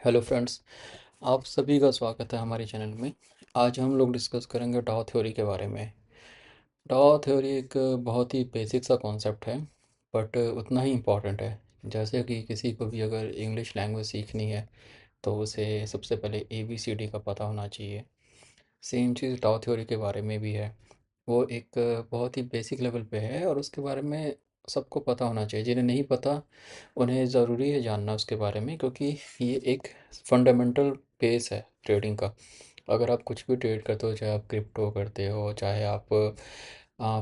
Hello friends. आप सभी का स्वागत है हमारे चैनल में। आज हम लोग डिस्कस करेंगे डाउ थ्योरी के बारे में। डाउ थ्योरी एक बहुत ही बेसिक सा कॉन्सेप्ट है, बट उतना ही इम्पॉर्टेंट है। जैसे कि किसी को भी अगर इंग्लिश लैंग्वेज सीखनी है तो उसे सबसे पहले ABCD का पता होना चाहिए। सेम चीज़ डाउ थ्योरी के बारे में भी है। वो एक बहुत ही बेसिक लेवल पे है और उसके बारे में सबको पता होना चाहिए। जिन्हें नहीं पता उन्हें ज़रूरी है जानना उसके बारे में, क्योंकि ये एक फंडामेंटल बेस है ट्रेडिंग का। अगर आप कुछ भी ट्रेड करते हो, चाहे आप क्रिप्टो करते हो, चाहे आप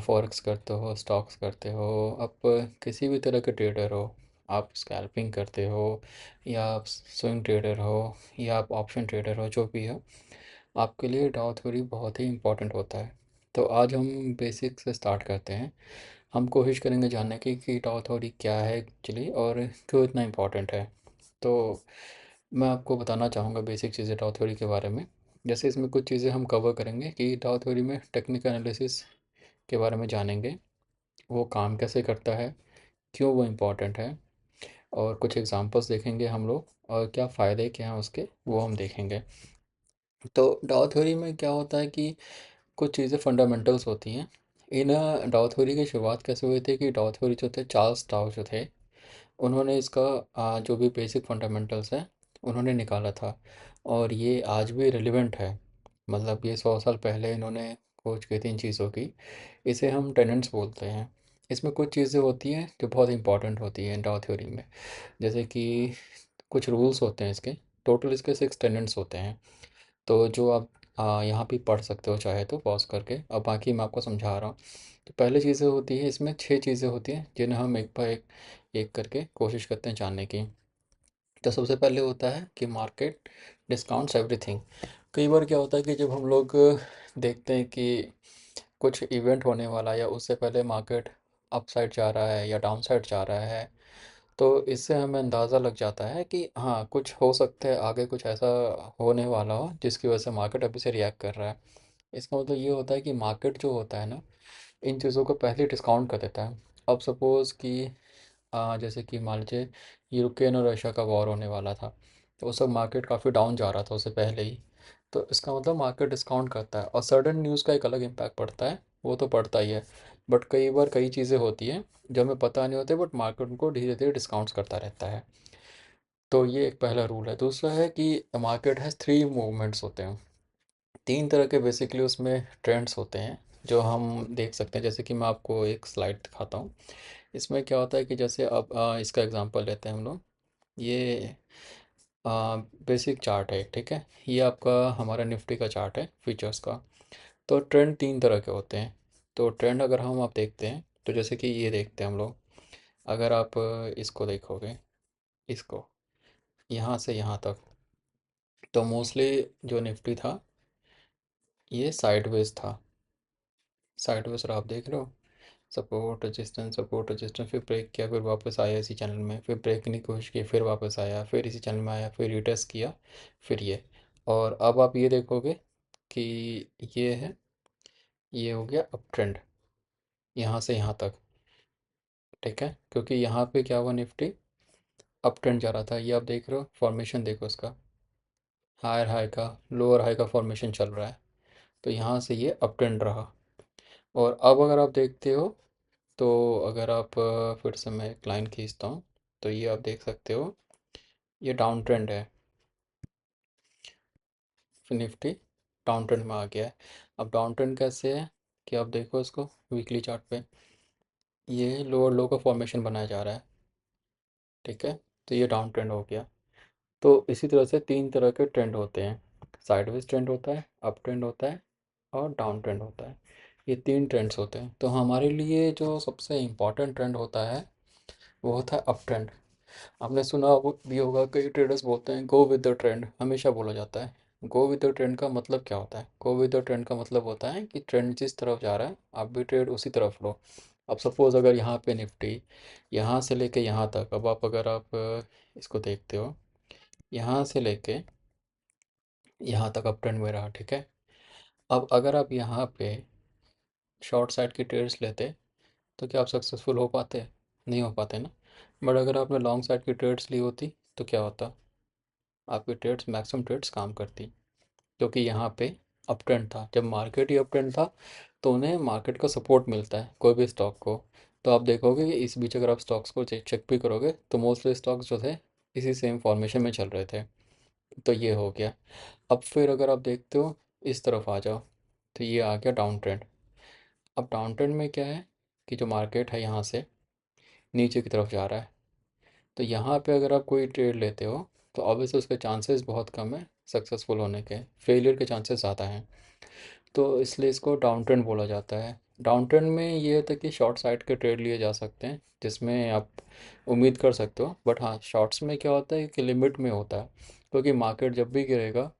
फॉरेक्स करते हो, स्टॉक्स करते हो, आप किसी भी तरह के ट्रेडर हो, आप स्कैल्पिंग करते हो या आप स्विंग ट्रेडर हो या आप ऑप्शन ट्रेडर हो, जो भी हो, आपके लिए डाउ थ्योरी बहुत ही इम्पोर्टेंट होता है। तो आज हम बेसिक से स्टार्ट करते हैं। हम कोशिश करेंगे जानने की कि डाउ थ्योरी क्या है एक्चुअली और क्यों इतना इम्पोर्टेंट है। तो मैं आपको बताना चाहूँगा बेसिक चीज़ें डाउ थ्योरी के बारे में। जैसे इसमें कुछ चीज़ें हम कवर करेंगे कि डाउ थ्योरी में टेक्निकल एनालिसिस के बारे में जानेंगे, वो काम कैसे करता है, क्यों वो इम्पोर्टेंट है, और कुछ एग्जांपल्स देखेंगे हम लोग, और क्या फ़ायदे क्या हैं उसके वो हम देखेंगे। तो डाउ थ्योरी में क्या होता है कि कुछ चीज़ें फंडामेंटल्स होती हैं। इन डाउ थ्योरी की शुरुआत कैसे हुई थी कि डाउ थ्योरी जो थे, चार्ल्स डाउ जो थे, उन्होंने इसका जो भी बेसिक फंडामेंटल्स है उन्होंने निकाला था। और ये आज भी रिलेवेंट है। मतलब ये 100 साल पहले इन्होंने खोज की थी इन चीज़ों की। इसे हम टेनेंट्स बोलते हैं। इसमें कुछ चीज़ें होती हैं जो बहुत इंपॉर्टेंट होती हैं डाउ थ्योरी में। जैसे कि कुछ रूल्स होते हैं इसके। टोटल इसके 6 टेनेंट्स होते हैं। तो जो आप यहाँ भी पढ़ सकते हो चाहे तो पॉज करके, अब बाकी मैं आपको समझा रहा हूँ। तो पहले चीज़ें होती है, इसमें 6 चीज़ें होती हैं जिन्हें हम एक बार एक एक करके कोशिश करते हैं जानने की। तो सबसे पहले होता है कि मार्केट डिस्काउंट्स एवरीथिंग। कई बार क्या होता है कि जब हम लोग देखते हैं कि कुछ इवेंट होने वाला है या उससे पहले मार्केट अप साइड जा रहा है या डाउन साइड जा रहा है, तो इससे हमें अंदाज़ा लग जाता है कि हाँ, कुछ हो सकता है आगे, कुछ ऐसा होने वाला हो जिसकी वजह से मार्केट अभी से रिएक्ट कर रहा है। इसका मतलब ये होता है कि मार्केट जो होता है ना, इन चीज़ों को पहले डिस्काउंट कर देता है। अब सपोज़ कि जैसे कि मान लीजिए यूक्रेन और रशिया का वॉर होने वाला था, तो उस वक्त मार्केट काफ़ी डाउन जा रहा था उससे पहले ही। तो इसका मतलब मार्केट डिस्काउंट करता है, और सडन न्यूज़ का एक अलग इम्पैक्ट पड़ता है, वो तो पड़ता ही है। बट कई बार कई चीज़ें होती हैं जो हमें पता नहीं होते, बट मार्केट उनको धीरे धीरे डिस्काउंट्स करता रहता है। तो ये एक पहला रूल है। दूसरा है कि मार्केट हैज़ 3 मूवमेंट्स होते हैं। 3 तरह के बेसिकली उसमें ट्रेंड्स होते हैं जो हम देख सकते हैं। जैसे कि मैं आपको एक स्लाइड दिखाता हूँ। इसमें क्या होता है कि जैसे अब इसका एग्जांपल लेते हैं हम लोग। ये बेसिक चार्ट है, ठीक है। ये आपका हमारा निफ्टी का चार्ट है, फ्यूचर्स का। तो ट्रेंड 3 तरह के होते हैं। तो ट्रेंड अगर हम आप देखते हैं तो जैसे कि ये देखते हैं हम लोग। अगर आप इसको देखोगे, इसको यहाँ से यहाँ तक, तो मोस्टली जो निफ्टी था ये साइडवेज था। साइडवेज आप देख रहे हो, सपोर्ट रेजिस्टेंस, फिर ब्रेक किया, फिर वापस आया इसी चैनल में, फिर ब्रेक करने की कोशिश की, फिर वापस आया, फिर इसी चैनल में आया, फिर रिटेस्ट किया, फिर ये। और अब आप ये देखोगे कि ये है, ये हो गया अप ट्रेंड यहाँ से यहाँ तक, ठीक है। क्योंकि यहाँ पे क्या हुआ, निफ्टी अप ट्रेंड जा रहा था। ये आप देख रहे हो, फॉर्मेशन देखो इसका, हायर हाई का लोअर हाई का फॉर्मेशन चल रहा है। तो यहाँ से ये अप ट्रेंड रहा। और अब अगर आप देखते हो, तो अगर आप फिर से मैं एक लाइन खींचता हूँ, तो ये आप देख सकते हो, ये डाउन ट्रेंड है। फिर निफ्टी डाउन ट्रेंड में आ गया है। अब डाउन ट्रेंड कैसे है कि आप देखो इसको वीकली चार्ट पे, ये लोअर लो का फॉर्मेशन बनाया जा रहा है, ठीक है। तो ये डाउन ट्रेंड हो गया। तो इसी तरह से 3 तरह के ट्रेंड होते हैं। साइडवेज ट्रेंड होता है, अप ट्रेंड होता है, और डाउन ट्रेंड होता है। ये 3 ट्रेंड्स होते हैं। तो हमारे लिए जो सबसे इम्पोर्टेंट ट्रेंड होता है वो होता है अप ट्रेंड। आपने सुना भी होगा, कई ट्रेडर्स बोलते हैं गो विद द ट्रेंड, हमेशा बोला जाता है। गो विद द ट्रेंड का मतलब क्या होता है? गो विद द ट्रेंड का मतलब होता है कि ट्रेंड जिस तरफ जा रहा है आप भी ट्रेड उसी तरफ लो। अब सपोज अगर यहाँ पे निफ्टी यहाँ से लेके यहाँ तक, अब आप अगर आप इसको देखते हो, यहाँ से लेके यहाँ तक अप ट्रेंड में रहा, ठीक है। अब अगर आप यहाँ पे शॉर्ट साइड की ट्रेड्स लेते तो क्या आप सक्सेसफुल हो पाते? नहीं हो पाते ना। बट अगर आपने लॉन्ग साइड की ट्रेड्स ली होती तो क्या होता? आपकी ट्रेड्स मैक्सिमम ट्रेड्स काम करती, क्योंकि यहाँ पे अप ट्रेंड था। जब मार्केट ही अप ट्रेंड था तो उन्हें मार्केट का सपोर्ट मिलता है कोई भी स्टॉक को। तो आप देखोगे कि इस बीच अगर आप स्टॉक्स को चेक चेक भी करोगे तो मोस्टली स्टॉक्स जो थे इसी सेम फॉर्मेशन में चल रहे थे। तो ये हो गया। अब फिर अगर आप देखते हो इस तरफ आ जाओ, तो ये आ गया डाउन ट्रेंड। अब डाउन ट्रेंड में क्या है कि जो मार्केट है यहाँ से नीचे की तरफ जा रहा है। तो यहाँ पे अगर आप कोई ट्रेड लेते हो तो ऑब्वियसली उसके चांसेस बहुत कम है सक्सेसफुल होने के, फेलियर के चांसेस ज़्यादा हैं। तो इसलिए इसको डाउन ट्रेंड बोला जाता है। डाउन ट्रेंड में ये होता है कि शॉर्ट साइड के ट्रेड लिए जा सकते हैं, जिसमें आप उम्मीद कर सकते हो। बट हाँ, शॉर्ट्स में क्या होता है कि लिमिट में होता है, क्योंकि मार्केट जब भी गिरेगा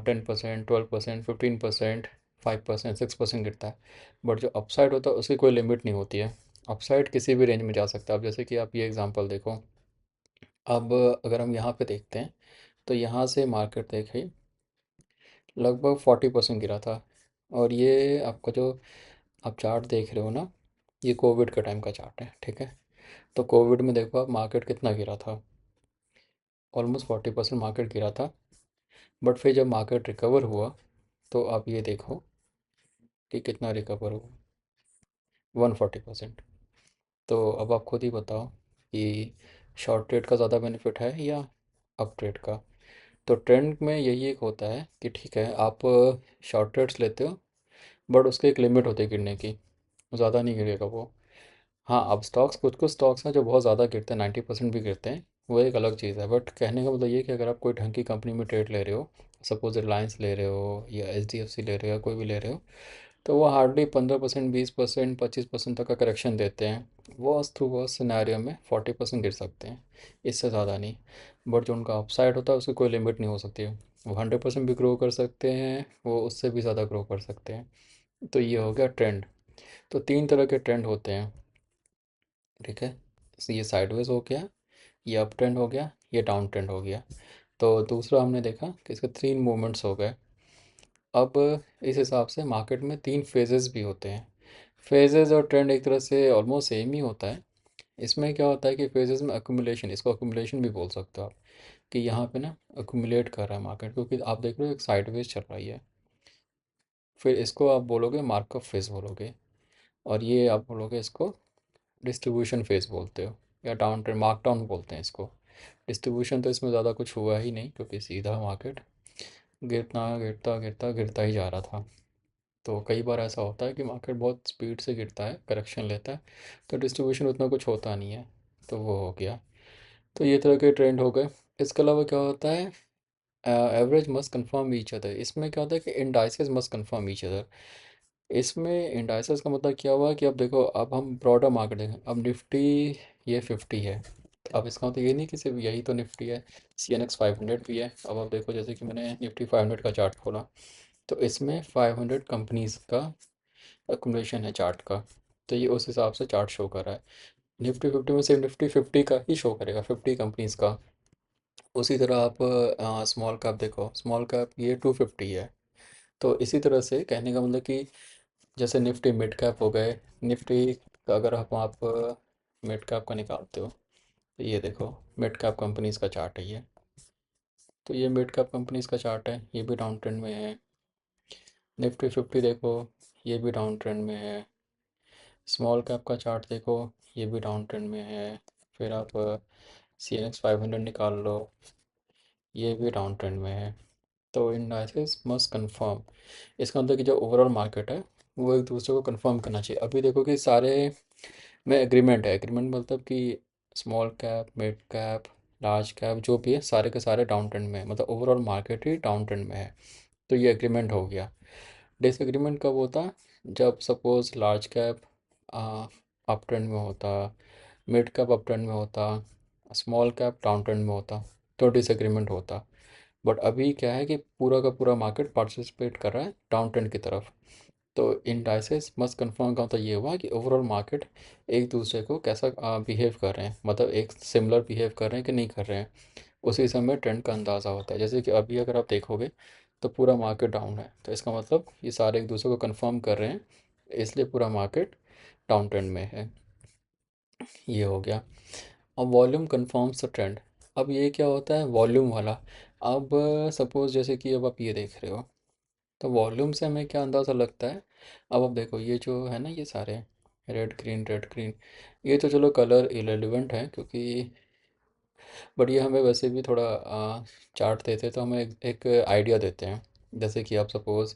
10%, 12%, 15%, 5%, 6% गिरता है। बट जो अपसाइड होता है उसकी कोई लिमिट नहीं होती है। अपसाइड किसी भी रेंज में जा सकता है। अब जैसे कि आप ये एग्जांपल देखो। अब अगर हम यहाँ पे देखते हैं तो यहाँ से मार्केट देखें लगभग 40% गिरा था। और ये आपका जो आप चार्ट देख रहे हो ना, ये कोविड का टाइम का चार्ट है, ठीक है। तो कोविड में देखो आप मार्केट कितना गिरा था, ऑलमोस्ट 40% मार्केट गिरा था। बट फिर जब मार्केट रिकवर हुआ तो आप ये देखो कि कितना रिकवर हुआ, 140%। तो अब आप खुद ही बताओ कि शॉर्ट ट्रेड का ज़्यादा बेनिफिट है या अप ट्रेड का। तो ट्रेंड में यही एक होता है कि ठीक है आप शॉर्ट ट्रेड्स लेते हो, बट उसकी एक लिमिट होती है गिरने की, ज़्यादा नहीं गिरेगा वो। हाँ, अब स्टॉक्स, कुछ कुछ स्टॉक्स हैं जो बहुत ज़्यादा गिरते हैं, 90% भी गिरते हैं, वो एक अलग चीज़ है। बट कहने का मतलब ये है कि अगर आप कोई ढंग की कंपनी में ट्रेड ले रहे हो, सपोज रिलायंस ले रहे हो या HDFC ले रहे हो या कोई भी ले रहे हो, तो वो हार्डली 15%, 20%, 25% तक का करेक्शन देते हैं। वर्स्ट टू वर्स्ट सिनेरियो में 40% गिर सकते हैं, इससे ज़्यादा नहीं। बट जो उनका अपसाइड होता है उसकी कोई लिमिट नहीं हो सकती है। वो 100% भी ग्रो कर सकते हैं, वो उससे भी ज़्यादा ग्रो कर सकते हैं। तो ये हो गया ट्रेंड। तो 3 तरह के ट्रेंड होते हैं, ठीक है। ये साइडवेज हो गया, ये अप ट्रेंड हो गया, ये डाउन ट्रेंड हो गया। तो दूसरा हमने देखा कि इसके 3 मूवमेंट्स हो गए। अब इस हिसाब से मार्केट में 3 फेजेस भी होते हैं। फेजेस और ट्रेंड एक तरह से ऑलमोस्ट सेम ही होता है। इसमें क्या होता है कि फेजेस में अक्यूमुलेशन, इसको अक्यूमुलेशन भी बोल सकते हो आप, कि यहाँ पे ना अक्यूमुलेट कर रहा है मार्केट, क्योंकि आप देख रहे हो एक साइडवेज चल रही है। फिर इसको आप बोलोगे मार्कअप फेज बोलोगे, और ये आप बोलोगे इसको डिस्ट्रीब्यूशन फेज बोलते हो, या डाउन ट्रेंड मार्क डाउन बोलते हैं इसको। डिस्ट्रीब्यूशन तो इसमें ज़्यादा कुछ हुआ ही नहीं, क्योंकि सीधा मार्केट गिरता गिरता गिरता गिरता ही जा रहा था। तो कई बार ऐसा होता है कि मार्केट बहुत स्पीड से गिरता है, करेक्शन लेता है, तो डिस्ट्रीब्यूशन उतना कुछ होता नहीं है। तो वो हो गया। तो ये तरह के ट्रेंड हो गए। इसके अलावा क्या होता है, average must confirm each other. इसमें क्या होता है कि indices must confirm each other. इसमें इंडाइसेस का मतलब क्या हुआ कि अब देखो, अब हम ब्रॉडर मार्केट देखें, अब निफ्टी ये 50 है। अब इसका मतलब ये नहीं कि सिर्फ यही तो निफ्टी है, CNX 500 भी है। अब आप देखो, जैसे कि मैंने निफ्टी 500 का चार्ट खोला, तो इसमें 500 कंपनीज का अकुमुलेशन है चार्ट का। तो ये उस हिसाब से चार्ट शो कर रहा है। निफ्टी 50 में सिर्फ निफ्टी 50 का ही शो करेगा, 50 कंपनीज का। उसी तरह आप स्मॉल कैप देखो, स्मॉल कैप ये 250 है। तो इसी तरह से कहने का मतलब कि जैसे निफ्टी मिड कैप हो गए, निफ्टी का अगर आप मिड कैप का निकालते हो, तो ये देखो मिड कैप कंपनीज का चार्ट है ये। तो ये मिड कैप कंपनीज का चार्ट है, ये भी डाउन ट्रेंड में है। निफ्टी 50 देखो, ये भी डाउन ट्रेंड में है। स्मॉल कैप का चार्ट देखो, ये भी डाउन ट्रेंड में है। फिर आप CNX 500 निकाल लो, ये भी डाउन ट्रेंड में है। तो इंडाइसेस मस्ट कंफर्म, इसका मतलब कि जो ओवरऑल मार्केट है वो एक दूसरे को कंफर्म करना चाहिए। अभी देखो कि सारे में एग्रीमेंट है। एग्रीमेंट मतलब कि small cap, mid cap, large cap जो भी है, सारे के सारे डाउन ट्रेंड में है, मतलब ओवरऑल मार्केट ही डाउन ट्रेंड में है। तो ये एग्रीमेंट हो गया। डिसएग्रीमेंट कब होता है, जब suppose large cap up trend में होता, मिड कैप अप ट्रेंड में होता, स्मॉल कैप डाउन ट्रेंड में होता, तो डिसएग्रीमेंट होता। बट अभी क्या है कि पूरा का पूरा मार्केट पार्टिसिपेट कर रहा है डाउन ट्रेंड की तरफ। तो इंडाइसेस मस्ट कंफर्म का मतलब ये हुआ कि ओवरऑल मार्केट एक दूसरे को कैसा बिहेव कर रहे हैं, मतलब एक सिमिलर बिहेव कर रहे हैं कि नहीं कर रहे हैं। उसी समय ट्रेंड का अंदाज़ा होता है। जैसे कि अभी अगर आप देखोगे तो पूरा मार्केट डाउन है, तो इसका मतलब ये सारे एक दूसरे को कंफर्म कर रहे हैं, इसलिए पूरा मार्केट डाउन ट्रेंड में है। ये हो गया। अब वॉल्यूम कंफर्म्स द ट्रेंड। अब ये क्या होता है वॉल्यूम वाला। अब सपोज़ जैसे कि अब आप ये देख रहे हो, तो वॉल्यूम से हमें क्या अंदाज़ा लगता है। अब आप देखो ये जो है ना, ये सारे रेड ग्रीन, ये तो चलो कलर इरेलीवेंट है क्योंकि, बट ये हमें वैसे भी थोड़ा चार्ट देते तो हमें एक आइडिया देते हैं। जैसे कि आप सपोज़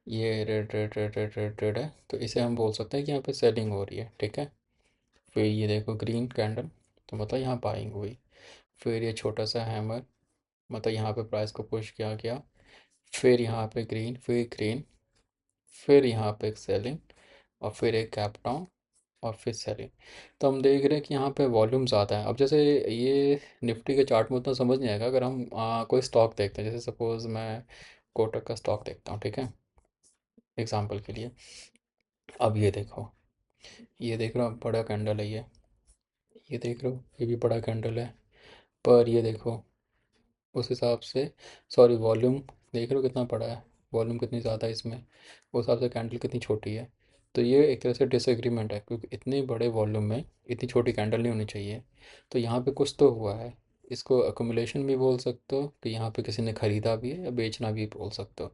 ये रेड है, तो इसे हम बोल सकते हैं कि यहाँ पे सेलिंग हो रही है, ठीक है। फिर ये देखो ग्रीन कैंडल, तो मतलब यहाँ बाइंग हुई। फिर ये छोटा सा हैमर, मतलब यहाँ पे प्राइस को पुश किया गया। फिर यहाँ पे ग्रीन, फिर ग्रीन, फिर यहाँ पे एक सेलिंग, और फिर एक गैप डाउन, और फिर सेलिंग। तो हम देख रहे हैं कि यहाँ पे वॉल्यूम ज़्यादा है। अब जैसे ये निफ्टी के चार्ट में उतना समझ नहीं आएगा, अगर हम कोई स्टॉक देखते हैं, जैसे सपोज़ मैं कोटक का स्टॉक देखता हूँ, ठीक है, एग्जांपल के लिए। अब ये देखो, ये देख रहे हो बड़ा कैंडल है ये देख रहे हो ये भी बड़ा कैंडल है। पर ये देखो उस हिसाब से, सॉरी वॉल्यूम देख रहे हो कितना बड़ा है, वॉल्यूम कितनी ज़्यादा है इसमें, उस हिसाब से कैंडल कितनी छोटी है। तो ये एक तरह से डिसएग्रीमेंट है, क्योंकि इतने बड़े वॉल्यूम में इतनी छोटी कैंडल नहीं होनी चाहिए। तो यहाँ पे कुछ तो हुआ है। इसको अकोमुलेशन भी बोल सकते हो कि यहाँ पे किसी ने ख़रीदा भी है, या बेचना भी बोल सकते हो।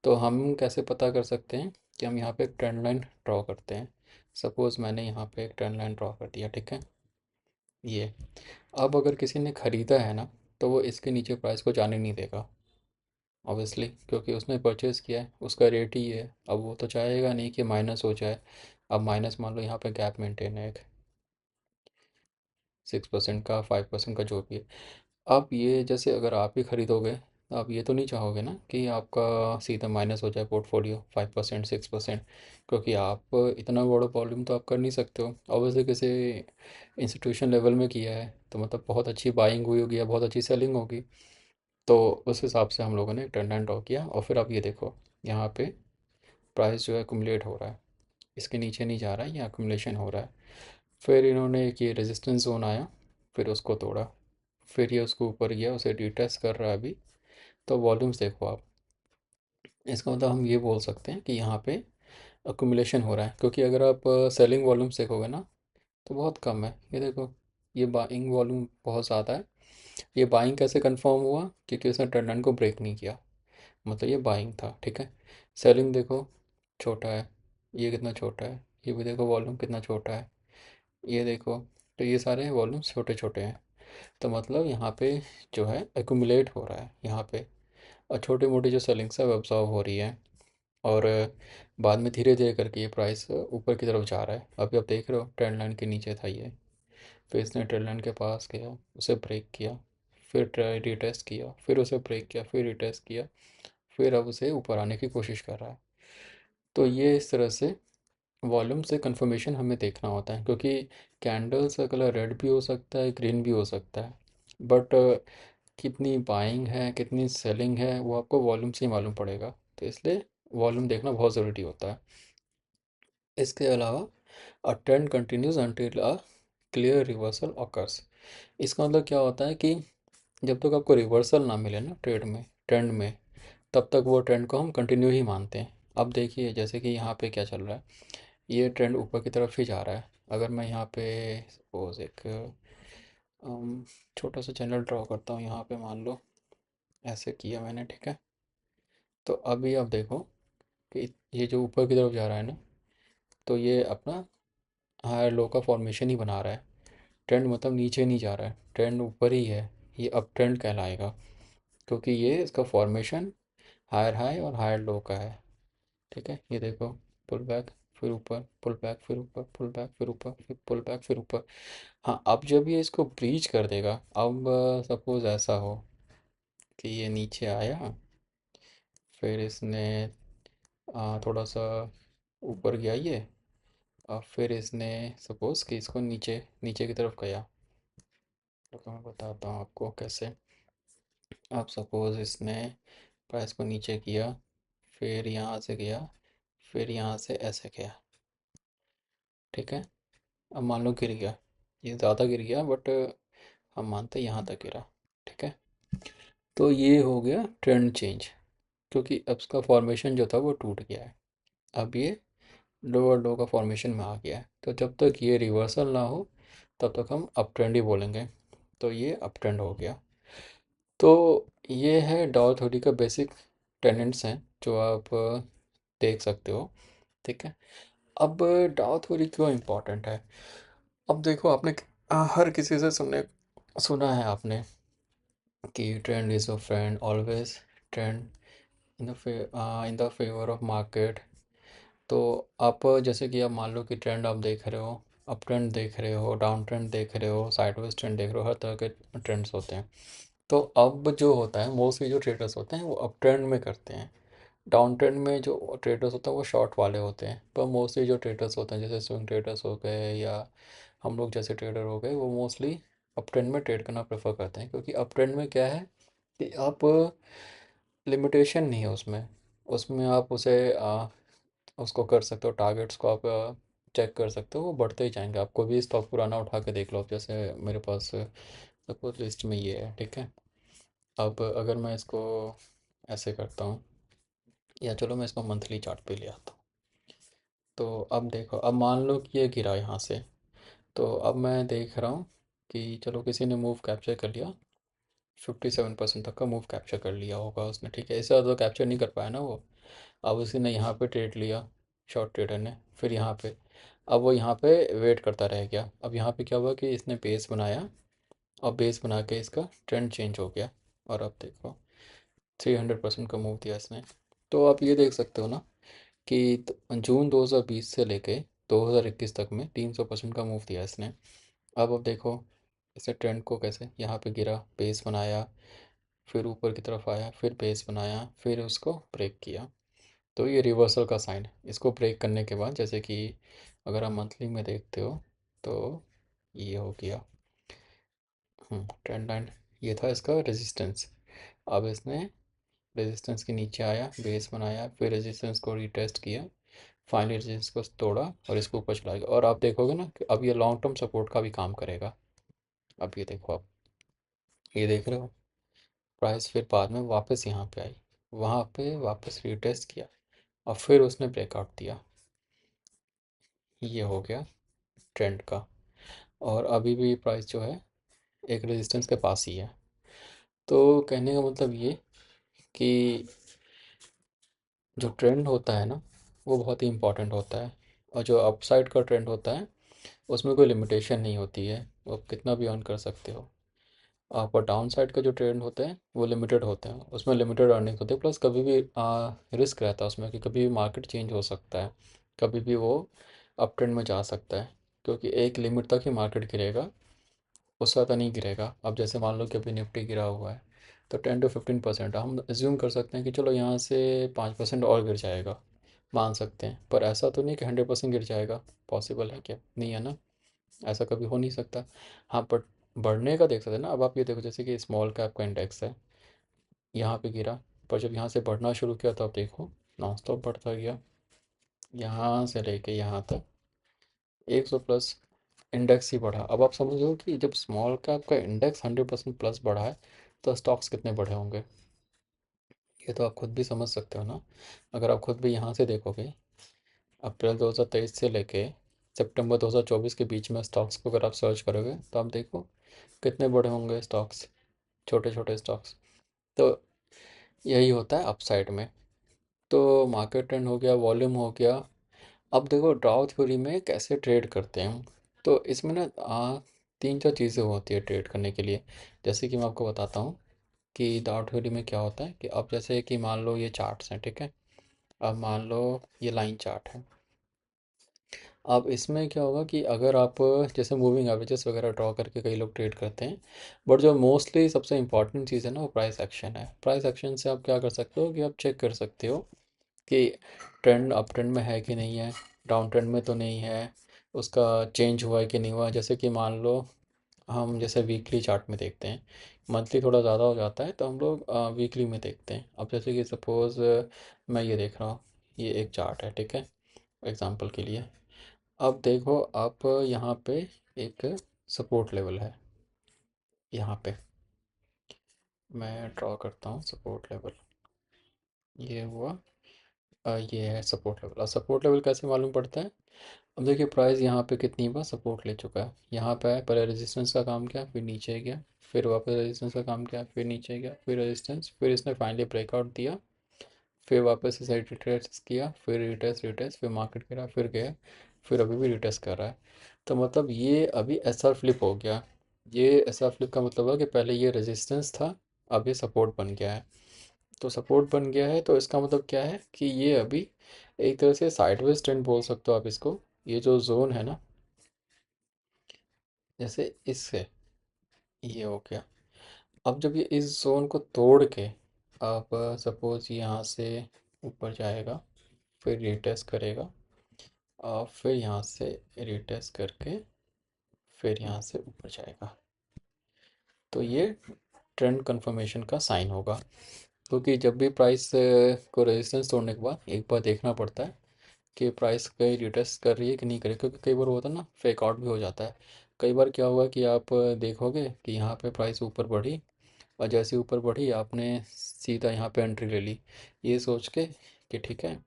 तो हम कैसे पता कर सकते हैं कि हम यहाँ पे एक ट्रेंड लाइन ड्रॉ करते हैं। सपोज़ मैंने यहाँ पे एक ट्रेंड लाइन ड्रॉ कर दिया, ठीक है, ये। अब अगर किसी ने ख़रीदा है ना, तो वो इसके नीचे प्राइस को जाने नहीं देगा, ऑब्वियसली, क्योंकि उसने परचेज़ किया है, उसका रेट ही है। अब वो तो चाहेगा नहीं कि माइनस हो जाए। अब माइनस मान लो यहाँ पे गैप मेंटेन है एक 6% का, 5% का, जो भी है। अब ये जैसे अगर आप ही ख़रीदोगे, तो आप ये तो नहीं चाहोगे ना कि आपका सीधा माइनस हो जाए पोर्टफोलियो 5%, 6%, क्योंकि आप इतना बड़ा वॉल्यूम तो आप कर नहीं सकते हो। ऑब्वियसली किसी इंस्टीट्यूशन लेवल में किया है तो मतलब बहुत अच्छी बाइंग हुई होगी या बहुत अच्छी सेलिंग होगी। तो उस हिसाब से हम लोगों ने एक ट्रेंड लाइन ड्रॉ किया, और फिर आप ये देखो यहाँ पे प्राइस जो है एक्यूमुलेट हो रहा है, इसके नीचे नहीं जा रहा है, ये एक्यूमुलेशन हो रहा है। फिर इन्होंने एक ये रेजिस्टेंस जोन आया, फिर उसको तोड़ा, फिर ये उसको ऊपर गया, उसे रिटेस्ट कर रहा है अभी। तो वॉल्यूम्स देखो आप, इसका मतलब हम ये बोल सकते हैं कि यहाँ पे अक्यूमुलेशन हो रहा है, क्योंकि अगर आप सेलिंग वॉल्यूम्स देखोगे ना, तो बहुत कम है। ये देखो, ये बाइंग वॉल्यूम बहुत ज़्यादा है। ये बाइंग कैसे कंफर्म हुआ, क्योंकि उसने ट्रेंड लाइन को ब्रेक नहीं किया, मतलब ये बाइंग था, ठीक है। सेलिंग देखो, छोटा है, ये कितना छोटा है, ये भी देखो वॉल्यूम कितना छोटा है, ये देखो। तो ये सारे वॉल्यूम्स छोटे छोटे हैं, तो मतलब यहाँ पे जो है एक्यूमुलेट हो रहा है यहाँ पे, और छोटी मोटी जो सेलिंग्स है वो अब्जॉर्व हो रही है। और बाद में धीरे धीरे करके ये प्राइस ऊपर की तरफ जा रहा है। अभी आप देख रहे हो ट्रेंड लाइन के नीचे था ये, फिर इसने ट्रेंड लाइन के पास गया, उसे ब्रेक किया, फिर ट्राई रिटेस्ट किया, फिर उसे ब्रेक किया, फिर रिटेस्ट किया, फिर अब उसे ऊपर आने की कोशिश कर रहा है। तो ये इस तरह से वॉल्यूम से कंफर्मेशन हमें देखना होता है, क्योंकि कैंडल्स का कलर रेड भी हो सकता है, ग्रीन भी हो सकता है, बट कितनी बाइंग है कितनी सेलिंग है वो आपको वॉल्यूम से ही मालूम पड़ेगा। तो इसलिए वॉल्यूम देखना बहुत ज़रूरी होता है। इसके अलावा a trend continues until a clear reversal occurs. इसका मतलब क्या होता है कि जब तक आपको रिवर्सल ना मिले ना ट्रेंड में, तब तक वो ट्रेंड को हम कंटिन्यू ही मानते हैं। अब देखिए जैसे कि यहाँ पे क्या चल रहा है, ये ट्रेंड ऊपर की तरफ ही जा रहा है। अगर मैं यहाँ पे सपोज एक छोटा सा चैनल ड्रॉ करता हूँ यहाँ पे, मान लो ऐसे किया मैंने, ठीक है। तो अभी आप देखो कि ये जो ऊपर की तरफ जा रहा है ना, तो ये अपना हायर लो का फॉर्मेशन ही बना रहा है। ट्रेंड मतलब नीचे नहीं जा रहा है, ट्रेंड ऊपर ही है। ये अप ट्रेंड कहलाएगा, क्योंकि ये इसका फॉर्मेशन हायर हाई और हायर लो का है, ठीक है। ये देखो, पुल बैक, फिर ऊपर, पुल बैक, फिर ऊपर, पुल बैक, फिर ऊपर, फिर पुल बैक, फिर ऊपर। हाँ, अब जब ये इसको ब्रीच कर देगा, अब सपोज ऐसा हो कि ये नीचे आया, फिर इसने थोड़ा सा ऊपर गया ये, और फिर इसने सपोज कि इसको नीचे नीचे की तरफ गया। तो मैं बताता हूँ आपको कैसे। अब सपोज इसने प्राइस को नीचे किया, फिर यहाँ से गया, फिर यहाँ से ऐसे गया, ठीक है। अब मान लो गिर गया, ये ज़्यादा गिर गया, बट हम मानते हैं यहाँ तक गिरा, ठीक है। तो ये हो गया ट्रेंड चेंज, क्योंकि अब उसका फॉर्मेशन जो था वो टूट गया है। अब ये लोअर लो का फॉर्मेशन में आ गया है। तो जब तक ये रिवर्सल ना हो, तब तक हम अप ट्रेंड ही बोलेंगे। तो ये अप ट्रेंड हो गया। तो ये है डाउ थ्योरी का बेसिक टेनेंट्स हैं जो आप देख सकते हो। ठीक है। अब डाउ थ्योरी क्यों इम्पोर्टेंट है? अब देखो आपने हर किसी से सुनने सुना है आपने कि trend is a friend always, trend in the favour of market. तो आप जैसे कि आप मान लो कि ट्रेंड आप देख रहे हो, अप ट्रेंड देख रहे हो, डाउन ट्रेंड देख रहे हो, साइडवेज ट्रेंड देख रहे हो, हर तरह के ट्रेंड्स होते हैं। तो अब जो होता है मोस्टली जो ट्रेडर्स होते हैं वो अप ट्रेंड में करते हैं। डाउन ट्रेंड में जो ट्रेडर्स होते हैं वो शॉर्ट वाले होते हैं, पर मोस्टली जो ट्रेडर्स होते हैं जैसे स्विंग ट्रेडर्स हो गए या हम लोग जैसे ट्रेडर हो गए, वो मोस्टली अप ट्रेंड में ट्रेड करना प्रेफर करते हैं। क्योंकि अप ट्रेंड में क्या है कि आप लिमिटेशन नहीं है उसमें, उसमें आप उसे उसको कर सकते हो, टारगेट्स को आप चेक कर सकते हो, वो बढ़ते ही जाएंगे। आपको भी स्टॉक पुराना उठा के देख लो, जैसे मेरे पास सपोज लिस्ट में ये है, ठीक है। अब अगर मैं इसको ऐसे करता हूँ, या चलो मैं इसको मंथली चार्ट पे ले आता हूँ। तो अब देखो, अब मान लो कि ये गिरा यहाँ से, तो अब मैं देख रहा हूँ कि चलो किसी ने मूव कैप्चर कर लिया, 57% तक का मूव कैप्चर कर लिया होगा उसने, ठीक है। इससे ज़्यादा कैप्चर नहीं कर पाया ना वो। अब उसी ने यहाँ पे ट्रेड लिया, शॉर्ट ट्रेडर ने, फिर यहाँ पे, अब वो यहाँ पे वेट करता रह गया। अब यहाँ पे क्या हुआ कि इसने बेस बनाया, और बेस बना के इसका ट्रेंड चेंज हो गया, और अब देखो 300% का मूव दिया इसने। तो आप ये देख सकते हो ना कि जून 2020 से लेके 2021 तक में 300% का मूव दिया इसने। अब देखो इसे ट्रेंड को कैसे, यहाँ पे गिरा, बेस बनाया, फिर ऊपर की तरफ आया, फिर बेस बनाया, फिर उसको ब्रेक किया। तो ये रिवर्सल का साइन है। इसको ब्रेक करने के बाद जैसे कि अगर आप मंथली में देखते हो तो ये हो गया ट्रेंड लाइन, ये था इसका रेजिस्टेंस। अब इसने रेजिस्टेंस के नीचे आया, बेस बनाया, फिर रेजिस्टेंस को रीटेस्ट किया, फाइनली रेजिस्टेंस को तोड़ा और इसको ऊपर चला गया। और आप देखोगे ना कि अब ये लॉन्ग टर्म सपोर्ट का भी काम करेगा। अब ये देखो, आप ये देख रहे हो, प्राइस फिर बाद में वापस यहाँ पे आई, वहाँ पे वापस रीटेस्ट किया, और फिर उसने ब्रेकआउट दिया। ये हो गया ट्रेंड का। और अभी भी प्राइस जो है एक रेजिस्टेंस के पास ही है। तो कहने का मतलब ये कि जो ट्रेंड होता है ना, वो बहुत ही इम्पोर्टेंट होता है। और जो अपसाइड का ट्रेंड होता है उसमें कोई लिमिटेशन नहीं होती है, वो आप कितना भी अर्न कर सकते हो। पर डाउन साइड का जो ट्रेंड होते हैं वो लिमिटेड होते हैं, उसमें लिमिटेड अर्निंग्स होती है, प्लस कभी भी रिस्क रहता है उसमें कि कभी भी मार्केट चेंज हो सकता है, कभी भी वो अप ट्रेंड में जा सकता है। क्योंकि एक लिमिट तक ही मार्केट गिरेगा, उससे ज़्यादा नहीं गिरेगा। अब जैसे मान लो कि अभी निफ्टी गिरा हुआ है, तो 10 to 15% हम एज्यूम कर सकते हैं कि चलो यहाँ से 5% और गिर जाएगा, मान सकते हैं। पर ऐसा तो नहीं कि 100% गिर जाएगा, पॉसिबल है क्या? नहीं है ना, ऐसा कभी हो नहीं सकता। हाँ, बट बढ़ने का देख सकते हैं ना। अब आप ये देखो, जैसे कि स्मॉल कैप का इंडेक्स है, यहाँ पे गिरा, पर जब यहाँ से बढ़ना शुरू किया तो आप देखो नॉन स्टॉप बढ़ता गया, यहाँ से लेके यहाँ तक 100 प्लस इंडेक्स ही बढ़ा। अब आप समझो कि जब स्मॉल कैप का इंडेक्स 100% प्लस बढ़ा है, तो स्टॉक्स कितने बढ़े होंगे, ये तो आप खुद भी समझ सकते हो ना। अगर आप खुद भी यहाँ से देखोगे, अप्रैल 2023 से लेके सितंबर 2024 के बीच में स्टॉक्स को अगर आप सर्च करोगे, तो आप देखो कितने बड़े होंगे स्टॉक्स, छोटे छोटे स्टॉक्स। तो यही होता है अपसाइड में। तो मार्केट ट्रेंड हो गया, वॉल्यूम हो गया। अब देखो डाउ थ्योरी में कैसे ट्रेड करते हैं। तो इसमें ना तीन चार चीज़ें होती है ट्रेड करने के लिए। जैसे कि मैं आपको बताता हूँ कि डाउ थ्योरी में क्या होता है कि अब जैसे कि मान लो ये चार्ट्स हैं, ठीक है। अब मान लो ये लाइन चार्ट है। अब इसमें क्या होगा कि अगर आप जैसे मूविंग एवरेजेस वगैरह ड्रॉ करके कई लोग ट्रेड करते हैं, बट जो मोस्टली सबसे इंपॉर्टेंट चीज़ है ना वो प्राइस एक्शन है। प्राइस एक्शन से आप क्या कर सकते हो कि आप चेक कर सकते हो कि ट्रेंड अप ट्रेंड में है कि नहीं है, डाउन ट्रेंड में तो नहीं है, उसका चेंज हुआ है कि नहीं हुआ। जैसे कि मान लो हम जैसे वीकली चार्ट में देखते हैं, मंथली थोड़ा ज़्यादा हो जाता है तो हम लोग वीकली में देखते हैं। अब जैसे कि सपोज़ मैं ये देख रहा हूँ, ये एक चार्ट है, ठीक है, एग्जांपल के लिए। अब देखो आप यहाँ पे एक सपोर्ट लेवल है, यहाँ पे मैं ड्रॉ करता हूँ सपोर्ट लेवल, ये हुआ ये है सपोर्ट लेवल। और सपोर्ट लेवल कैसे मालूम पड़ता है? अब देखिए प्राइस यहाँ पे कितनी बार सपोर्ट ले चुका है। यहाँ पे है, पहले रेजिस्टेंस का काम किया, फिर नीचे गया, फिर वापस रेजिस्टेंस का काम किया, फिर नीचे गया, फिर रेजिस्टेंस, फिर इसने फाइनली ब्रेकआउट दिया, फिर वापस इसे रिटेस्ट किया, फिर रिटेस्ट रिटेस्ट, फिर मार्केट गिरा, फिर गया, फिर अभी भी रिटेस्ट कर रहा है। तो मतलब ये अभी एस आर फ्लिप हो गया। ये एस आर फ्लिप का मतलब है कि पहले ये रेजिस्टेंस था, अब ये सपोर्ट बन गया है। तो सपोर्ट बन गया है तो इसका मतलब क्या है कि ये अभी एक तरह से साइडवेज ट्रेंड बोल सकते हो आप इसको। ये जो जोन है ना, जैसे इससे ये हो गया। अब जब ये इस जोन को तोड़ के अब सपोज यहाँ से ऊपर जाएगा, फिर रिटेस्ट करेगा, और फिर यहाँ से रिटेस्ट करके फिर यहाँ से ऊपर जाएगा, तो ये ट्रेंड कंफर्मेशन का साइन होगा। क्योंकि जब भी प्राइस को रेजिस्टेंस तोड़ने के बाद एक बार देखना पड़ता है कि प्राइस कहीं रिटेस्ट कर रही है कि नहीं कर रही, क्योंकि कई बार होता है ना फेक आउट भी हो जाता है। कई बार क्या हुआ कि आप देखोगे कि यहाँ पे प्राइस ऊपर बढ़ी, और जैसे ऊपर बढ़ी आपने सीधा यहाँ पे एंट्री ले ली, ये सोच के कि ठीक है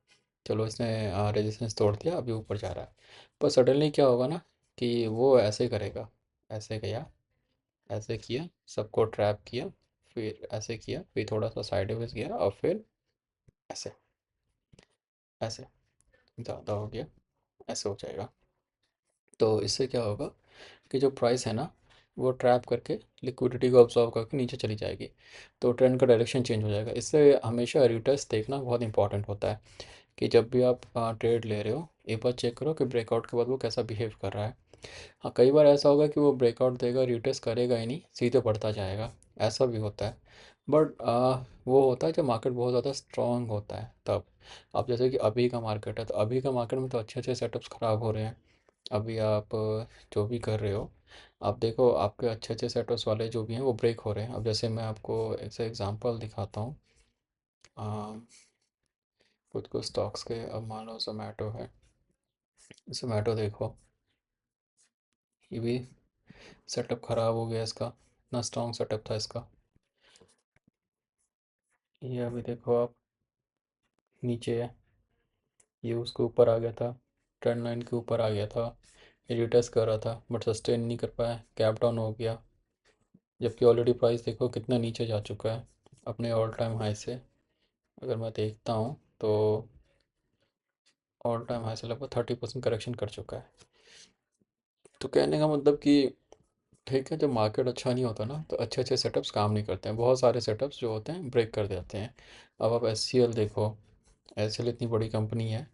चलो इसने रेजिस्टेंस तोड़ दिया, अभी ऊपर जा रहा है। पर सडनली क्या होगा ना कि वो ऐसे करेगा, ऐसे गया, ऐसे किया, सबको ट्रैप किया, फिर ऐसे किया, फिर थोड़ा सा साइडवेज गया, और फिर ऐसे, ऐसे ज़्यादा हो गया, ऐसे हो जाएगा। तो इससे क्या होगा कि जो प्राइस है ना, वो ट्रैप करके लिक्विडिटी को अब्सॉर्ब करके नीचे चली जाएगी, तो ट्रेंड का डायरेक्शन चेंज हो जाएगा। इससे हमेशा रिटेस्ट देखना बहुत इंपॉर्टेंट होता है कि जब भी आप ट्रेड ले रहे हो एक बार चेक करो कि ब्रेकआउट के बाद वो कैसा बिहेव कर रहा है। हाँ, कई बार ऐसा होगा कि वो ब्रेकआउट देगा, रिटेस्ट करेगा ही नहीं, सीधे बढ़ता जाएगा, ऐसा भी होता है। बट वो होता है जब मार्केट बहुत ज़्यादा स्ट्रांग होता है तब। अब जैसे कि अभी का मार्केट है, तो अभी का मार्केट में तो अच्छे अच्छे सेटअप्स ख़राब हो रहे हैं। अभी आप जो भी कर रहे हो, आप देखो आपके अच्छे अच्छे सेटअप्स वाले जो भी हैं वो ब्रेक हो रहे हैं। अब जैसे मैं आपको ऐसे एग्जांपल दिखाता हूँ, अ, कुछ कुछ स्टॉक्स के। अब मान लो जोमेटो है, जोमेटो देखो, ये भी सेटअप ख़राब हो गया इसका, इतना स्ट्रॉन्ग सेटअप था इसका। ये अभी देखो आप, नीचे है, ये उसके ऊपर आ गया था, ट्रेंड लाइन के ऊपर आ गया था, ये रिटेस्ट कर रहा था बट सस्टेन नहीं कर पाया, कैप डाउन हो गया। जबकि ऑलरेडी प्राइस देखो कितना नीचे जा चुका है अपने ऑल टाइम हाई से। अगर मैं देखता हूँ तो ऑल टाइम हाई से लगभग 30% करेक्शन कर चुका है। तो कहने का मतलब कि ठीक है, जब मार्केट अच्छा नहीं होता ना तो अच्छे अच्छे सेटअप्स काम नहीं करते हैं, बहुत सारे सेटअप्स जो होते हैं ब्रेक कर देते हैं। अब आप एस सी एल देखो, एस सी एल इतनी बड़ी कंपनी है,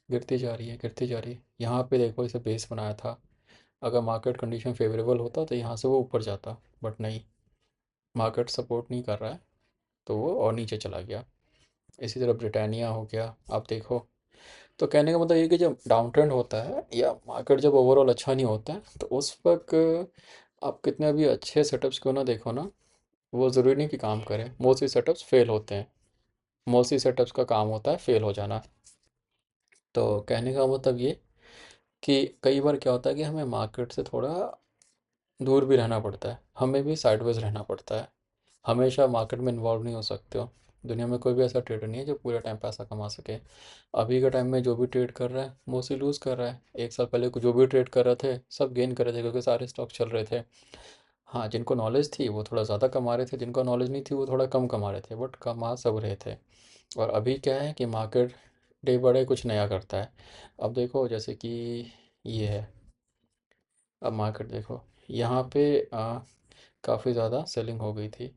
गिरती जा रही है, गिरती जा रही है। यहाँ पे देखो इसे बेस बनाया था, अगर मार्केट कंडीशन फेवरेबल होता तो यहाँ से वो ऊपर जाता, बट नहीं, मार्केट सपोर्ट नहीं कर रहा है, तो वो और नीचे चला गया। इसी तरह ब्रिटानिया हो गया, आप देखो। तो कहने का मतलब ये कि जब डाउन ट्रेंड होता है या मार्केट जब ओवरऑल अच्छा नहीं होता है, तो उस वक्त आप कितने भी अच्छे सेटअप्स क्यों ना देखो ना, वो ज़रूरी नहीं कि काम करें। मोस्टली सेटअप्स फेल होते हैं, मोस्टली सेटअप्स का काम होता है फेल हो जाना। तो कहने का मतलब ये कि कई बार क्या होता है कि हमें मार्केट से थोड़ा दूर भी रहना पड़ता है, हमें भी साइडवेज रहना पड़ता है। हमेशा मार्केट में इन्वॉल्व नहीं हो सकते हो। दुनिया में कोई भी ऐसा ट्रेडर नहीं है जो पूरे टाइम पैसा कमा सके। अभी के टाइम में जो भी ट्रेड कर रहा है मोस्टली लूज़ कर रहा है। एक साल पहले को जो भी ट्रेड कर रहे थे सब गेन कर रहे थे, क्योंकि सारे स्टॉक चल रहे थे। हाँ, जिनको नॉलेज थी वो थोड़ा ज़्यादा कमा रहे थे, जिनको नॉलेज नहीं थी वो थोड़ा कम कमा रहे थे, बट कमा सब रहे थे। और अभी क्या है कि मार्केट डे बाय डे कुछ नया करता है। अब देखो जैसे कि ये है, अब मार्केट देखो, यहाँ पे काफ़ी ज़्यादा सेलिंग हो गई थी,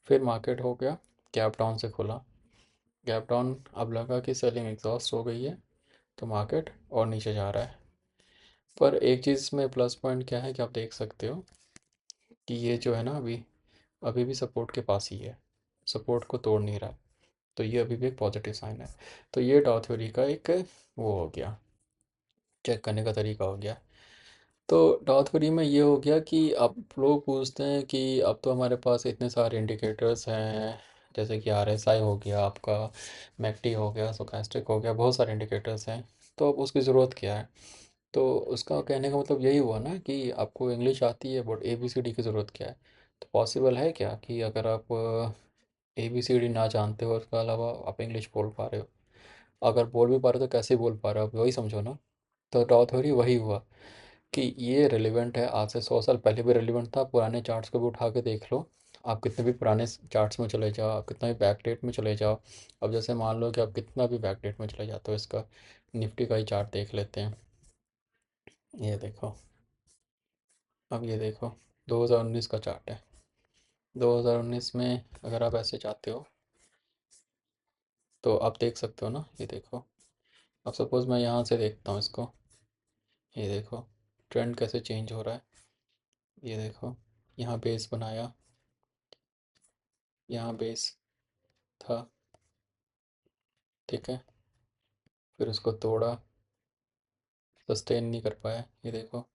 फिर मार्केट हो गया गैप डाउन से खुला, गैप डाउन, अब लगा कि सेलिंग एग्जॉस्ट हो गई है, तो मार्केट और नीचे जा रहा है। पर एक चीज़ में प्लस पॉइंट क्या है कि आप देख सकते हो कि ये जो है ना अभी अभी भी सपोर्ट के पास ही है, सपोर्ट को तोड़ नहीं रहा। तो ये अभी भी एक पॉजिटिव साइन है। तो ये डाउ थ्योरी का एक वो हो गया, चेक करने का तरीका हो गया। तो डाउ थ्योरी में ये हो गया कि अब लोग पूछते हैं कि अब तो हमारे पास इतने सारे इंडिकेटर्स हैं, जैसे कि आर एस आई हो गया आपका, मैकडी हो गया, स्टोकेस्टिक हो गया, बहुत सारे इंडिकेटर्स हैं, तो अब उसकी ज़रूरत क्या है? तो उसका कहने का मतलब यही हुआ ना कि आपको इंग्लिश आती है but A B C D की ज़रूरत क्या है? तो पॉसिबल है क्या कि अगर आप ए बी सी डी ना जानते हो उसके अलावा आप इंग्लिश बोल पा रहे हो? अगर बोल भी पा रहे हो तो कैसे बोल पा रहे हो, आप वही समझो ना। तो डाउ थ्योरी वही हुआ कि ये रिलेवेंट है, आज से 100 साल पहले भी रिलेवेंट था। पुराने चार्ट्स को भी उठा के देख लो, आप कितने भी पुराने चार्ट्स में चले जाओ, आप कितना भी बैक डेट में चले जाओ। अब जैसे मान लो कि आप कितना भी बैक डेट में चले जाते हो, इसका निफ्टी का ही चार्ट देख लेते हैं। ये देखो, अब ये देखो 2019 का चार्ट है। 2019 में अगर आप ऐसे चाहते हो तो आप देख सकते हो ना, ये देखो। अब सपोज़ मैं यहाँ से देखता हूँ इसको, ये देखो ट्रेंड कैसे चेंज हो रहा है। ये देखो, यहाँ बेस बनाया, यहाँ बेस था, ठीक है, फिर उसको तोड़ा, सस्टेन नहीं कर पाया। ये देखो,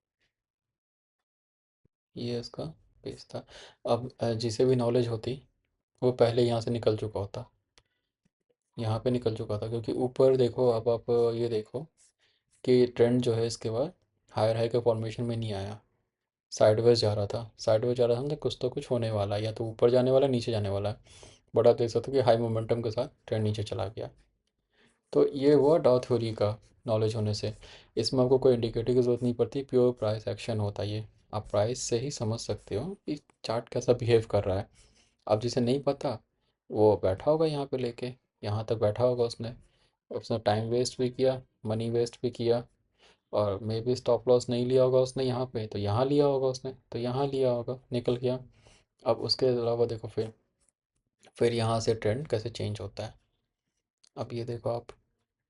ये उसका बेस था। अब जिसे भी नॉलेज होती वो पहले यहाँ से निकल चुका होता, यहाँ पे निकल चुका था, क्योंकि ऊपर देखो। अब आप ये देखो कि ट्रेंड जो है इसके बाद हायर हाई के फॉर्मेशन में नहीं आया, साइडवेज जा रहा था। साइडवेज जा रहा था मतलब कुछ तो कुछ होने वाला है, या तो ऊपर जाने वाला है, नीचे जाने वाला है। बट आप देख सकते हो कि हाई मोमेंटम के साथ ट्रेंड नीचे चला गया। तो ये हुआ डाउ थ्योरी का नॉलेज होने से। इसमें आपको कोई इंडिकेटर की ज़रूरत नहीं पड़ती, प्योर प्राइस एक्शन होता है ये। आप प्राइस से ही समझ सकते हो कि चार्ट कैसा बिहेव कर रहा है। अब जिसे नहीं पता वो बैठा होगा यहाँ पे लेके, यहाँ तक बैठा होगा उसने। उसने टाइम वेस्ट भी किया, मनी वेस्ट भी किया, और मे बी स्टॉप लॉस नहीं लिया होगा उसने यहाँ पे, तो यहाँ लिया होगा उसने, तो यहाँ लिया होगा, निकल गया। अब उसके अलावा देखो, फिर यहाँ से ट्रेंड कैसे चेंज होता है। अब ये देखो आप,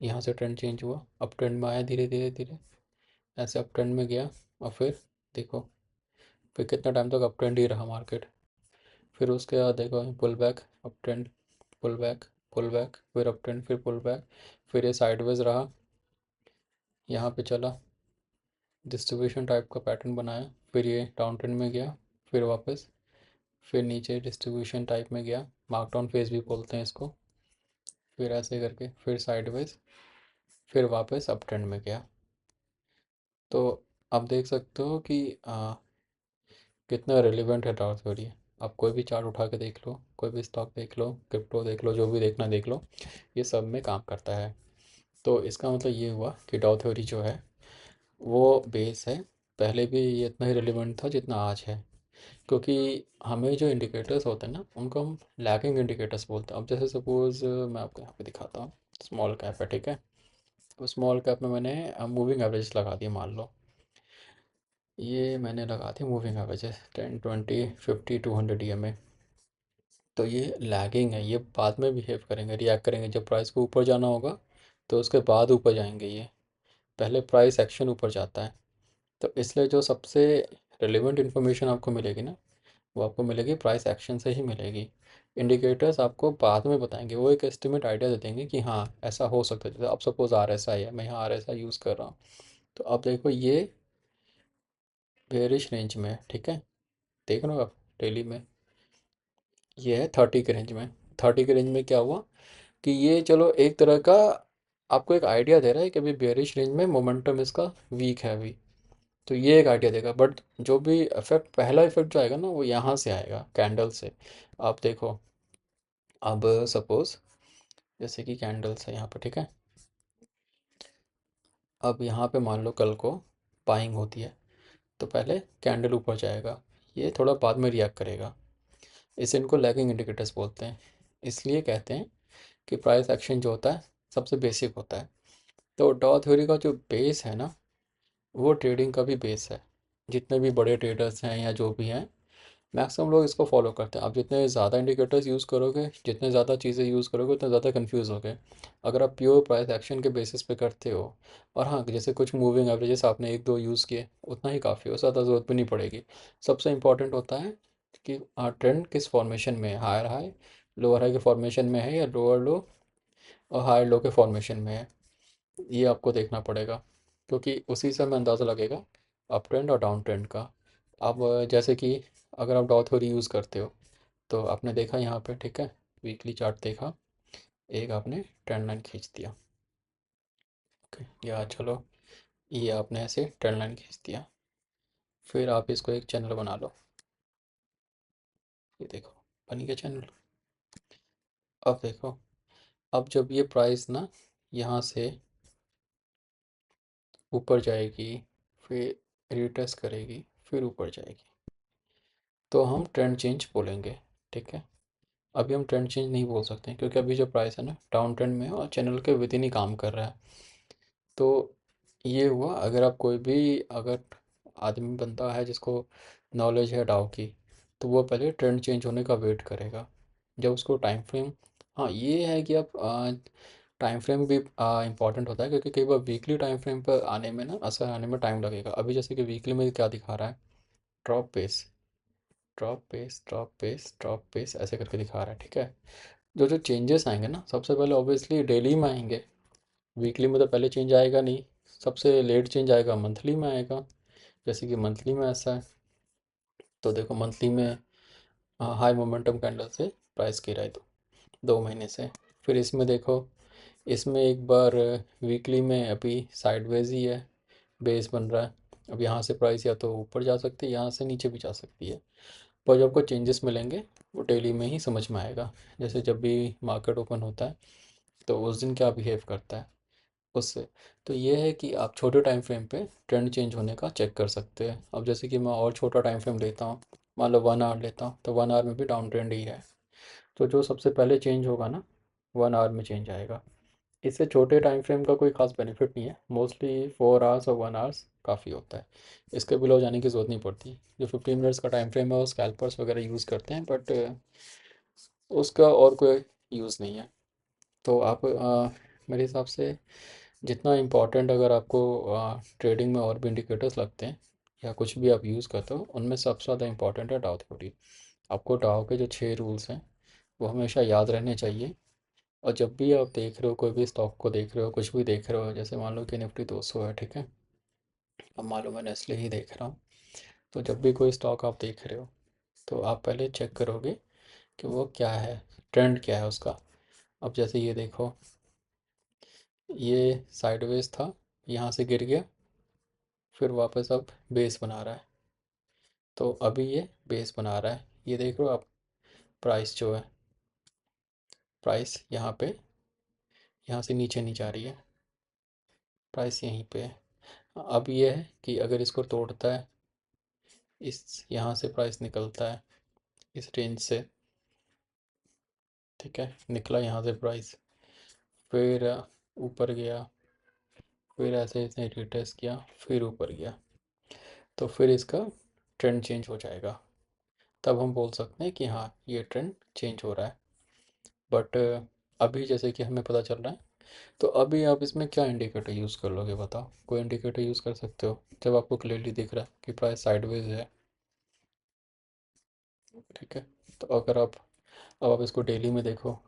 यहाँ से ट्रेंड चेंज हुआ, अप ट्रेंड में आया, धीरे धीरे धीरे ऐसे अप ट्रेंड में गया। और फिर देखो, फिर कितना टाइम तक अप ट्रेंड ही रहा मार्केट। फिर उसके बाद देखो pull back, up trend, pull back, pull back, फिर अप ट्रेंड, फिर पुल बैक, फिर ये साइडवेज रहा, यहाँ पे चला, डिस्ट्रीब्यूशन टाइप का पैटर्न बनाया, फिर ये डाउन ट्रेंड में गया, फिर वापस, फिर नीचे डिस्ट्रीब्यूशन टाइप में गया, मार्कडाउन फेज भी बोलते हैं इसको। फिर ऐसे करके फिर साइडवेज, फिर वापस अप ट्रेंड में गया। तो आप देख सकते हो कि कितना रिलेवेंट है डाउ थ्योरी। आप कोई भी चार्ट उठा के देख लो, कोई भी स्टॉक देख लो, क्रिप्टो देख लो, जो भी देखना देख लो, ये सब में काम करता है। तो इसका मतलब ये हुआ कि डाउ थ्योरी जो है वो बेस है। पहले भी ये इतना ही रिलेवेंट था जितना आज है, क्योंकि हमें जो इंडिकेटर्स होते हैं ना उनको हम लैगिंग इंडिकेटर्स बोलते हैं। अब जैसे सपोज़ मैं आपको यहाँ पे दिखाता हूँ, स्मॉल कैप है, ठीक है। तो स्मॉल कैप में मैंने मूविंग एवरेज लगा दिया, मान लो ये मैंने लगा दिया मूविंग एवरेजेस 10, 20, 50, 200 EMA। तो ये लैगिंग है, ये बाद में बिहेव करेंगे, रिएक्ट करेंगे। जब प्राइस को ऊपर जाना होगा तो उसके बाद ऊपर जाएंगे ये, पहले प्राइस एक्शन ऊपर जाता है। तो इसलिए जो सबसे रिलेवेंट इन्फॉर्मेशन आपको मिलेगी ना, वो आपको मिलेगी प्राइस एक्शन से ही मिलेगी। इंडिकेटर्स आपको बाद में बताएंगे, वो एक एस्टिमेट आइडिया दे देंगे कि हाँ ऐसा हो सकता है। जैसे अब सपोज RSI है, मैं यहाँ RSI यूज़ कर रहा हूँ, तो अब देखो ये बेरिश रेंज में है, ठीक है। देख रहे हो आप डेली में, ये है 30 के रेंज में। 30 के रेंज में क्या हुआ कि ये चलो एक तरह का आपको एक आइडिया दे रहा है कि अभी बेरिश रेंज में मोमेंटम इसका वीक है अभी। तो ये एक आइडिया देगा, बट जो भी इफेक्ट, पहला इफेक्ट जो आएगा ना वो यहाँ से आएगा, कैंडल से। आप देखो, अब सपोज जैसे कि कैंडल्स है यहाँ पे, ठीक है। अब यहाँ पे मान लो कल को बाइंग होती है, तो पहले कैंडल ऊपर जाएगा, ये थोड़ा बाद में रिएक्ट करेगा। इसे इनको लैगिंग इंडिकेटर्स बोलते हैं। इसलिए कहते हैं कि प्राइस एक्शन जो होता है सबसे बेसिक होता है। तो डॉ थ्योरी का जो बेस है ना, वो ट्रेडिंग का भी बेस है। जितने भी बड़े ट्रेडर्स हैं या जो भी हैं, मैक्सिमम लोग इसको फॉलो करते हैं। आप जितने ज़्यादा इंडिकेटर्स यूज़ करोगे, जितने ज़्यादा चीज़ें यूज़ करोगे, उतना ज़्यादा कंफ्यूज होगे। अगर आप प्योर प्राइस एक्शन के बेसिस पे करते हो, और हाँ जैसे कुछ मूविंग एवरेजेस आपने एक दो यूज़ किए, उतना ही काफ़ी हो, ज़्यादा ज़रूरत भी नहीं पड़ेगी। सबसे इंपॉर्टेंट होता है कि ट्रेंड किस फॉर्मेशन में है, हायर हाई लोअर हाई के फॉर्मेशन में है, या लोअर लो और हायर लो के फॉर्मेशन में है। ये आपको देखना पड़ेगा, क्योंकि उसी से हमें अंदाज़ा लगेगा अप ट्रेंड और डाउन ट्रेंड का। अब जैसे कि अगर आप डॉ थ्योरी यूज़ करते हो, तो आपने देखा यहाँ पे, ठीक है, वीकली चार्ट देखा, एक आपने ट्रेंड लाइन खींच दिया, ओके, या चलो ये आपने ऐसे ट्रेंड लाइन खींच दिया। फिर आप इसको एक चैनल बना लो, ये देखो बन गया चैनल। अब देखो, अब जब ये प्राइस ना यहाँ से ऊपर जाएगी, फिर रिटेस्ट करेगी, फिर ऊपर जाएगी, तो हम ट्रेंड चेंज बोलेंगे। ठीक है। अभी हम ट्रेंड चेंज नहीं बोल सकते क्योंकि अभी जो प्राइस है ना डाउन ट्रेंड में है और चैनल के विद इन ही काम कर रहा है। तो ये हुआ, अगर आप कोई भी अगर आदमी बनता है जिसको नॉलेज है डाउ की, तो वो पहले ट्रेंड चेंज होने का वेट करेगा। जब उसको टाइम फ्रेम, हाँ ये है कि आप टाइम फ्रेम भी इम्पॉर्टेंट होता है क्योंकि कई बार वीकली टाइम फ्रेम पर आने में ना असर आने में टाइम लगेगा। अभी जैसे कि वीकली में क्या दिखा रहा है, drop pace, drop pace, drop pace, drop pace ऐसे करके दिखा रहा है। ठीक है। जो जो चेंजेस आएंगे ना सबसे पहले ऑब्वियसली डेली में आएंगे, वीकली में तो पहले चेंज आएगा नहीं। सबसे लेट चेंज आएगा मंथली में आएगा। जैसे कि मंथली में ऐसा है, तो देखो मंथली में हाई मोमेंटम कैंडल से प्राइस गिरा है, तो 2 महीने से। फिर इसमें देखो, इसमें एक बार वीकली में अभी साइडवेज ही है, बेस बन रहा है। अब यहाँ से प्राइस या तो ऊपर जा सकती है, यहाँ से नीचे भी जा सकती है। पर जो आपको चेंजेस मिलेंगे वो डेली में ही समझ में आएगा। जैसे जब भी मार्केट ओपन होता है तो उस दिन क्या बिहेव करता है उससे। तो ये है कि आप छोटे टाइम फ्रेम पे ट्रेंड चेंज होने का चेक कर सकते हैं। अब जैसे कि मैं और छोटा टाइम फ्रेम लेता हूँ, मान लो 1 आवर लेता हूँ, तो 1 आवर में भी डाउन ट्रेंड ही है। तो जो सबसे पहले चेंज होगा ना 1 आवर में चेंज आएगा। इससे छोटे टाइम फ्रेम का कोई खास बेनिफिट नहीं है, मोस्टली 4 आवर्स और 1 आवर्स काफ़ी होता है। इसके बिलो जाने की ज़रूरत नहीं पड़ती। जो 15 मिनट्स का टाइम फ्रेम है वो स्कैल्पर्स वगैरह यूज़ करते हैं, बट उसका और कोई यूज़ नहीं है। तो आप मेरे हिसाब से जितना इम्पोर्टेंट अगर आपको ट्रेडिंग में और भी इंडिकेटर्स लगते हैं या कुछ भी आप यूज़ करते हो, उनमें सबसे ज़्यादा इम्पोर्टेंट है डाउ थ्योरी। आपको डाउ के जो 6 रूल्स हैं वो हमेशा याद रहने चाहिए। और जब भी आप देख रहे हो, कोई भी स्टॉक को देख रहे हो, कुछ भी देख रहे हो, जैसे मान लो कि निफ्टी 200 है, ठीक है, अब मान लो मैं नेस्ले ही देख रहा हूँ, तो जब भी कोई स्टॉक आप देख रहे हो तो आप पहले चेक करोगे कि वो क्या है, ट्रेंड क्या है उसका। अब जैसे ये देखो, ये साइडवेज था, यहाँ से गिर गया, फिर वापस अब बेस बना रहा है। तो अभी ये बेस बना रहा है, ये देख रहे हो आप। प्राइस जो है, प्राइस यहाँ पे, यहाँ से नीचे नहीं जा रही है, प्राइस यहीं पे है। अब ये है कि अगर इसको तोड़ता है, इस यहाँ से प्राइस निकलता है इस रेंज से, ठीक है, निकला यहाँ से प्राइस, फिर ऊपर गया, फिर ऐसे इसने रिटेस्ट किया, फिर ऊपर गया, तो फिर इसका ट्रेंड चेंज हो जाएगा। तब हम बोल सकते हैं कि हाँ ये ट्रेंड चेंज हो रहा है। बट अभी जैसे कि हमें पता चल रहा है, तो अभी आप इसमें क्या इंडिकेटर यूज़ कर लोगे बताओ? कोई इंडिकेटर यूज़ कर सकते हो जब आपको क्लियरली दिख रहा है कि प्राइस साइडवेज है। ठीक है। तो अगर आप, अब आप इसको डेली में देखो,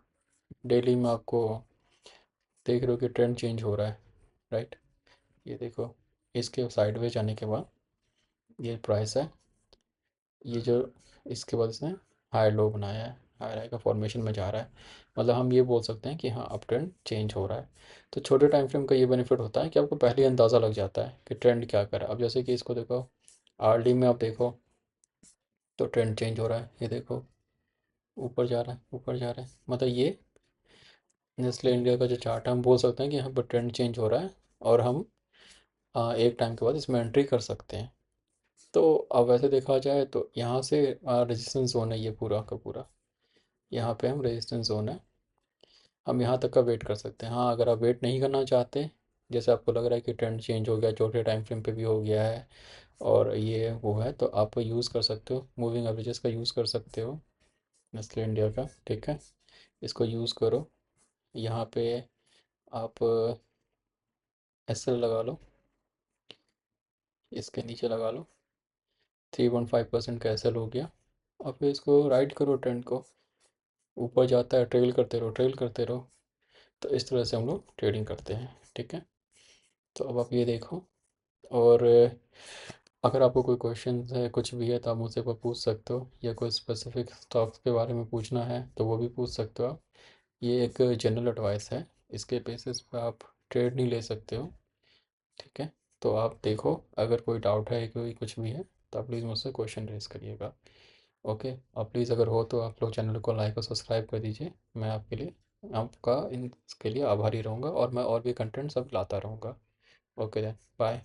डेली में आपको देख रहे हो कि ट्रेंड चेंज हो रहा है, राइट। ये देखो, इसके साइडवेज आने के बाद ये प्राइस है, ये जो इसके बाद इसने हाई लो बनाया है, हाई हाई का फॉर्मेशन में जा रहा है, मतलब हम ये बोल सकते हैं कि हाँ अब ट्रेंड चेंज हो रहा है। तो छोटे टाइम फ्रेम का ये बेनिफिट होता है कि आपको पहले ही अंदाज़ा लग जाता है कि ट्रेंड क्या कर रहा है। अब जैसे कि इसको देखो, आरडी में आप देखो तो ट्रेंड चेंज हो रहा है, ये देखो ऊपर जा रहा है, ऊपर जा रहा है, मतलब ये नेस्ले इंडिया का जो चार्ट है, हम बोल सकते हैं कि यहाँ पर ट्रेंड चेंज हो रहा है और हम एक टाइम के बाद इसमें एंट्री कर सकते हैं। तो अब वैसे देखा जाए तो यहाँ से रेजिस्टेंस जोन है ये पूरा का पूरा, यहाँ पे हम रेजिस्टेंस जोन है, हम यहाँ तक का वेट कर सकते हैं। हाँ अगर आप वेट नहीं करना चाहते, जैसे आपको लग रहा है कि ट्रेंड चेंज हो गया, छोटे टाइम फ्रेम पे भी हो गया है और ये वो है, तो आप यूज़ कर सकते हो, मूविंग एवरेजेस का यूज़ कर सकते हो, नेस्ले इंडिया का। ठीक है, इसको यूज़ करो। यहाँ पे आप एस एल लगा लो, इसके नीचे लगा लो, 3.5% का एस एल हो गया। और फिर इसको राइड करो, ट्रेंड को ऊपर जाता है ट्रेल करते रहो, ट्रेल करते रहो। तो इस तरह से हम लोग ट्रेडिंग करते हैं। ठीक है। तो अब आप ये देखो, और अगर आपको कोई क्वेश्चन है, कुछ भी है, तो आप मुझसे पर पूछ सकते हो, या कोई स्पेसिफिक स्टॉक्स के बारे में पूछना है तो वो भी पूछ सकते हो आप। ये एक जनरल एडवाइस है, इसके बेसिस पे आप ट्रेड नहीं ले सकते हो। ठीक है। तो आप देखो, अगर कोई डाउट है, कोई कुछ भी है, तो आप प्लीज़ मुझसे क्वेश्चन रेज करिएगा। ओके। और प्लीज़ अगर हो तो आप लोग चैनल को लाइक और सब्सक्राइब कर दीजिए, मैं आपके लिए आपका इसके लिए आभारी रहूँगा और मैं और भी कंटेंट सब लाता रहूँगा। Okay then, bye.